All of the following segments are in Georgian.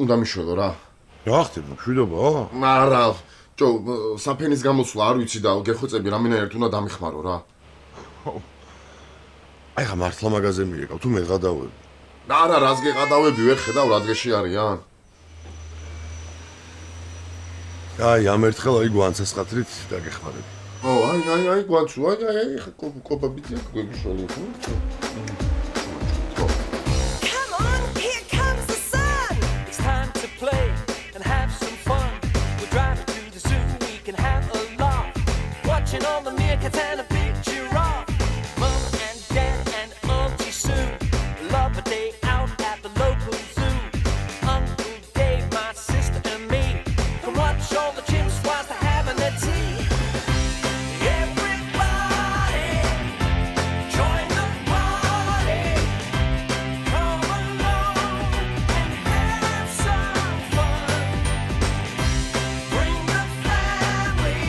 უნდა მიშველო რა. რა ხდება, მშვიდობა? არა, საფენის გამოსვლა არ ვიცი და გეხვეწები რამენაირად უნდა დამიხმარო რა. აი ხა მართლა მაღაზიაზე მირეკავ, თუ მე გადავები. არა, რას გეყადავები, ვერ ხედავ რა დღეში არიან. აი, ამ ერთხელ აი გვანცას ხათრით დაგეხმარები. აი, გვანცო, აი, ხა კოპაბიტი აქ გვეგიშოლი. All the meerkats and a picture of Mum and Dad and Auntie Sue. Love a day out at the local zoo. Uncle Dave, my sister and me can watch all the chimps whilst they're having their tea. Everybody, join the party. Come along and have some fun. Bring the family.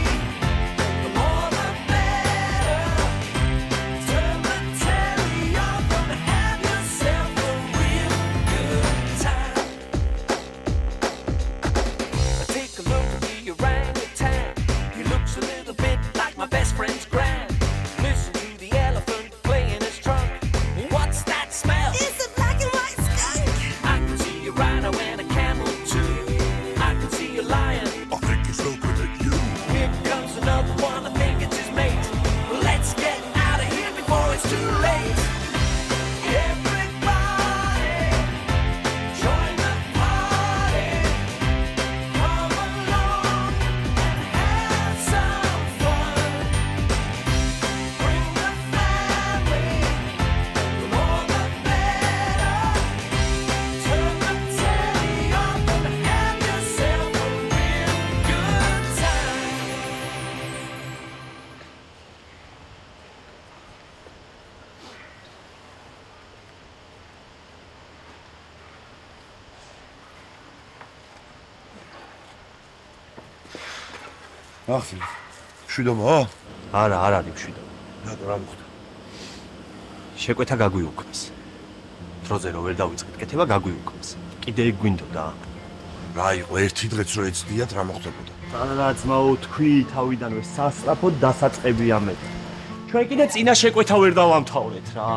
Friend's grand. Listen to the elephant playing his trunk. What's that smell? It's a black and white skunk. I can see a rhino and a camel too. I can see a lion. I think he's looking at you. Here comes another one. I think it's his mate. Let's get out of here before it's too late. Everybody, join the party. Come along and have some fun. Bring the family, the more the better. Turn the telly on and have yourself a real good time. რა ხდება? მშვიდობა? არა, არ არის მშვიდობა. რატო რა მოხდა? შეკვეთა გაგვიუქმეს. დროზე რო ვერ დავიწყეთ კეთება გაგვიუქმეს. კიდე ეგ გვინდოდა. რა იყო ერთი დღეც რო ეცდიათ რა მოხდებოდა? რა ძმაო თქვი თავიდანვე სასწრაფოდ დასაწყებია მე. ჩვენ კიდე წინა შეკვეთა ვერ დავამთავრეთ რა.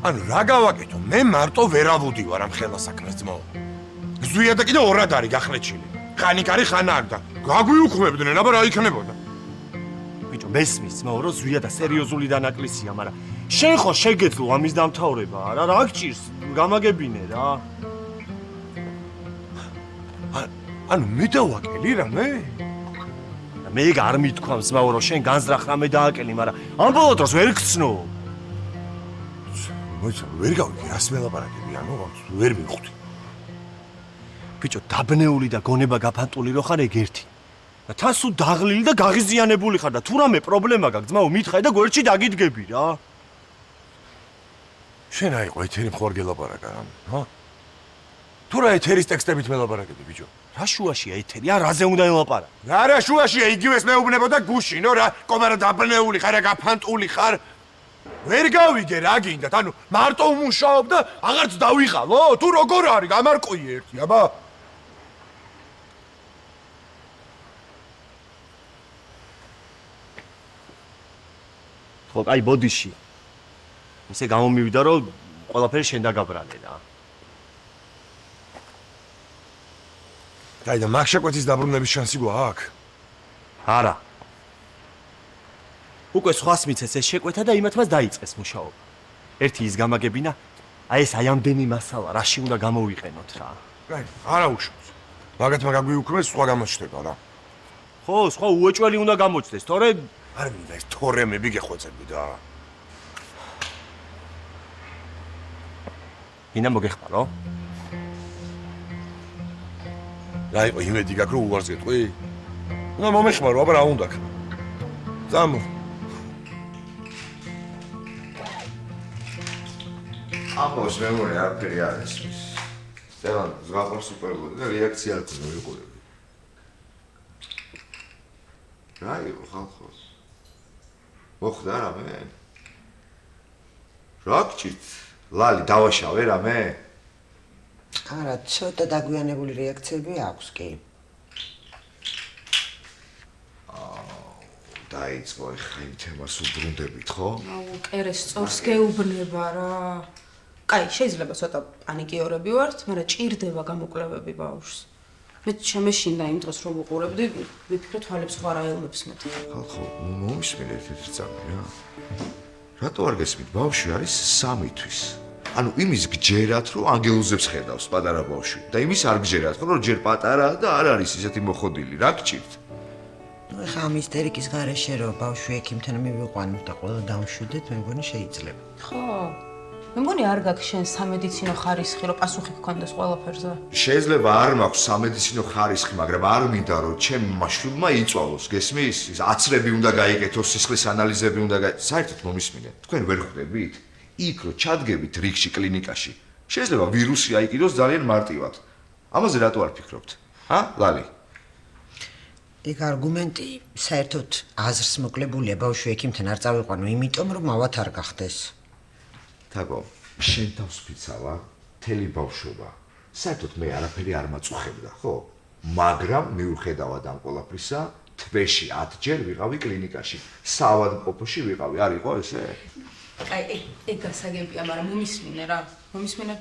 ანუ რა გავაკეთო? მე მარტო ვერავუდი ვარ ამ ხელა საქმეს ძმაო. ზვია და კიდე ორად არის გახლეჩილი. ხანიკარი ხანა არ და გაგვიუქმებდნენ, აბა რა იქნებოდა? ბიჭო, მესმის ძმაო, რომ ზვია და სერიოზული დანაკლისია, მაგრამ შენ ხო შეგეძლო ამის დამთავრება, არა? რა გჭირს? გამაგებინე რა. ანუ მე დავაკელი რამე? მე არ მithქვამს ძმაო, რომ შენ განზრახ რამე დააკელი, მაგრამ ამ ბოლო დროს ვერ გცნო. მოიცა, ვერ გავიგე, რას მელაპარაკები, ანუ ვერ მივხვდი. ბიჭო, დაბნეული და გონება გაფანტული რო ხარ ეგ ერთი. და თან სულ დაღლილი და გაღიზიანებული ხარ და თუ რამე პრობლემა გაქვს, ძმაო, მითხარი და გვერდში დაგიდგები რა. შენ აიყო ეთერი მხარ გელაპარაკა რამე, ჰა? თუ რა ეთერის ტექსტებით მელაპარაკები, ბიჭო? რა შუაშია ეთერი? რაზე უნდა ელაპარაკო? რა შუაშია, იგივეს მეუბნებოდა გუშინო რა, კომარა დაბნეული ხარ, გაფანტული ხარ. ვერ გავიგე რა გინდათ, ანუ მარტო უმუშაობ და აღარც დავიღალო? თუ როგორ არის, გამარკვი ერთი, აბა? ხო, აი ბოდიში. ისე გამომივიდა, რომ ყველაფერი შენ დაგაბრალე რა. აი და მაგ შეკვეთის დაბრუნების შანსი გვაქვს? არა. უკვე სხვას მიცეს ეს შეკვეთა და იმათ მას დაიწყეს მუშაობა. ერთი ის გამაგებინა, აი ეს ამდენი მასალა რაში უნდა გამოვიყენოთ რა. აი, არა უშავს. მაგათმა გაგვიუქმეს სხვა გამოჩნდება რა. ხო, სხვა უეჭველი უნდა გამოჩნდეს, თორე არ მინდა ეს თორემები გეხვეწები და. ინა მოგეხმარო? რა იყო იმედი გაქვს რომ უარს გეტყვი? უნდა მომეხმარო, აბა რა უნდა ქნა. წამო. ამბობს მემორი არაფერი არ ისმის. სტელან ზღაპარს უყურებოდი და რეაქცია არ ქონდა ვიყურები. რა იყო ხალხოს? მოხდა რამე? რა გჭირთ? ლალი დავაშავე რამე? არა, ცოტა დაგვიანებული რეაქციები აქვს კი. დაიწყო ეხლა იმ თემას უბრუნდებით, ხო? აუ, კერეს სწორს გეუბნება რა. კაი, შეიძლება ცოტა პანიკიორები ვართ, მაგრამ ჭირდება გამოკვლევები ბავშვს. მე შემეშინდა იმ დროს რომ უყურებდი, ვიფიქრე თვალებს სხვა რაელებს მეთქი. ხალხო, მომისმინეთ ერთ წამი რა. რატო არ გესმით, ბავშვი არის 3 თვის. ანუ იმის გჯერათ, რომ ანგელოზებს ხედავს პატარა ბავშვი და იმის არ გჯერათ, რომ ჯერ პატარაა და არ არის ისეთი მოხოდილი, რა გჭირთ? ნუ ეხლა ამ ისტერიკის გარეშე რომ ბავშვი ექიმთან მივიყვანოთ და ყველა დამშვიდეთ, მე მგონი შეიძლება. ხო. მე მგონი არ გაქვს შენ სამედიცინო ხარისხი, რომ პასუხი გქონდეს ყველაფერზე. შეიძლება არ მაქვს სამედიცინო ხარისხი, მაგრამ არ მინდა რომ ჩემმა შვილმა იწვალოს, გესმის? ის აცრები უნდა გაიგეთოს, სისხლის ანალიზები უნდა საერთოდ მომისმინეთ. თქვენ ვერ ხვდებით? იქ რო ჩადგებით რიგში კლინიკაში, შეიძლება ვირუსი აიყიდოს ძალიან მარტივად. ამაზე რატო არ ფიქრობთ? ლალი. ეგ არგუმენტი საერთოდ აზრს მოკლებულია ბავშვი ექიმთან არ წავიყვანო, იმიტომ რომ ავათ არ გახდეს. თაგო, შენ თავს ფიცავა, თელი ბავშვობა. საერთოდ მე არაფერი არ მაწუხებდა, ხო? მაგრამ მიუხედავად ამ ყველაფრისა, თვეში 10 ჯერ ვიყავი კლინიკაში, საავადმყოფოში ვიყავი, არ იყო ესე? აი, ეგ გასაგებია, მაგრამ მომისმინე რა. მომისმინე?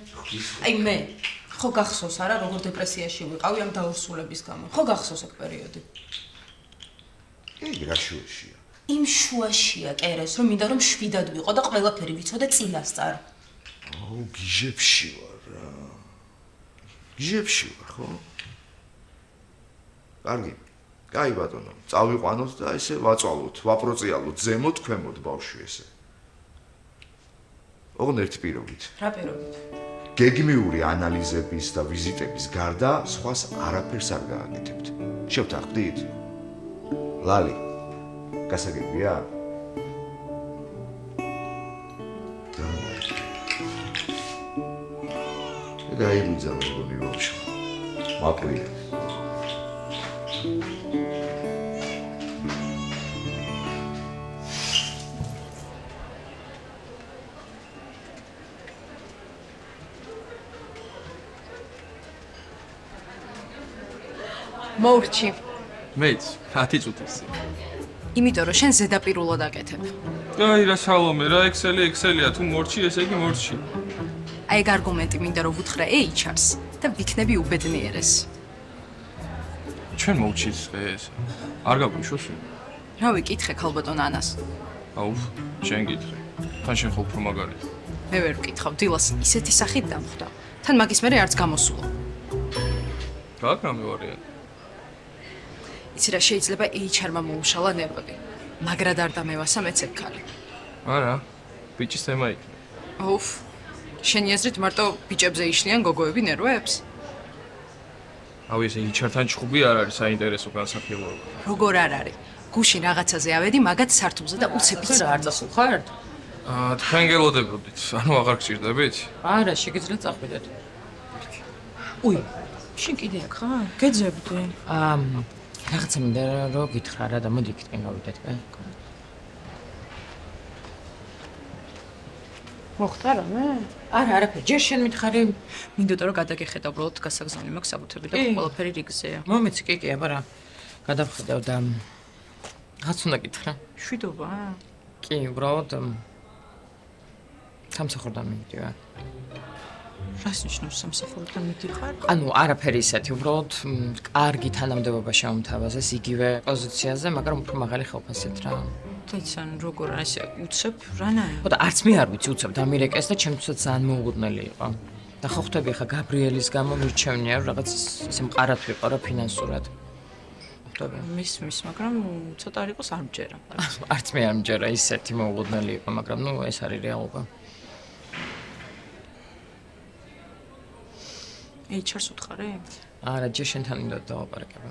აი მე ხო გახსოვს არა, როგორ დეპრესიაში ვიყავი ამ დაურსულების გამო. ხო გახსოვს ეგ პერიოდი? ეგ რა შუაშია? იმ შუაშია კერეს, რომ მინდა რომ შვიდად ვიყო და ყველაფერი ვიცოდე წინასწარ. აუ, გიჟებში ვარ რა. გიჟებში ვარ, ხო? კარგი. კაი ბატონო, წავიყვანოთ და ესე ვაწვალოთ, ვაპროწიალოთ ზემოთ, ქვემოთ ბავშვი ესე. ოღონდ ერთი პირობით. რა პირობით? გეგმიური ანალიზების და ვიზიტების გარდა სხვას არაფერს არ გააკეთებთ. შევთანხმდით? ლალი. გასაგებია? გაიგვიძა მეგონი ბავშვი. მაკლია. მოურჩი. მეც, 10 წუთისი. იმიტომ რომ შენ ზედაპირულად აკეთებ. აი რა სალომე, რა ექსელია, თუ მორჩი, ესე იგი მორჩი. აი ეგ არგუმენტი მინდა რომ ვუთხრა HR-ს და ვიქნები უბედნიერეს. ჩვენ მოვჩის ეს. არ გაგვიშოს? რა ვიკითხე ქალბატონ ანას? აუ, შენ გითხრე. თან შენ ხო უფრო მაგარია. მე ვერ ვკითხავ, დილას ისეთი სახით დამხვდა. თან მაგის მერე არც გამოსულა. გაგრამე ვარიანტი. იცი რა შეიძლება HR-მა მოუშალა ნერვები. მაგრად არ დამევასა მეცებ ქალი. არა, ბიჭის თემა იქ. ოუф. შენი აზრით მარტო ბიჭებზე იშლიან გოგოები ნერვებს? ავი ესე HR-თან ჩხუბი არ არის საინტერესო განსახილველი. როგორ არ არის? გუშინ რაღაცაზე ავედი მაგათ სართულზე და უცებ იცი. არ წასულხართ? თქვენ გელოდებოდით, ანუ აღარ გჭირდებით? არა, შეგიძლიათ წახვიდეთ. უი, შენ კიდე აქ ხარ? გეძებდი. რაღაცა მინდა რომ გითხრა რა და მოდი იქით გავიდეთ, კაი? მოხდა რამე? არა, არაფერი. ჯერ შენ მითხარი, მინდოდა რომ გადაგეხედა უბრალოდ გასაგზავნი მაქვს საბუთები და ყველაფერი რიგზეა. მომეც კი, აბარა. გადავხედავ და რაც უნდა გითხრა? შვიდობა? კი, უბრალოდ სამსახურიდან მივდივარ. რას ნიშნავს სამსახურიდან მიდიხარ? ანუ არაფერი ისეთი, უბრალოდ კარგი თანამდებობა შემომთავაზეს იგივე პოზიციაზე, მაგრამ უფრო მაღალი ხელფასით რა. თეცან როგორ არის უცებ რანაირ? ხო და არც მე არ ვიცი უცებ დამირეკეს და ჩემთვისაც ძალიან მოუგუნელი იყო. და ხო ხვდები ხა გაბრიელის გამო მირჩევნია რომ რაღაც ისე მყარად ვიყო რა ფინანსურად. ხვდები? მის, მაგრამ ცოტა არ იყოს არ მჯერა. არც მე არ მჯერა ისეთი მოუგუნელი იყო, მაგრამ ნუ ეს არის რეალობა. HR-ს უთხარი? არა, ჯერ შენთან მინდოდა დავაპარაკება.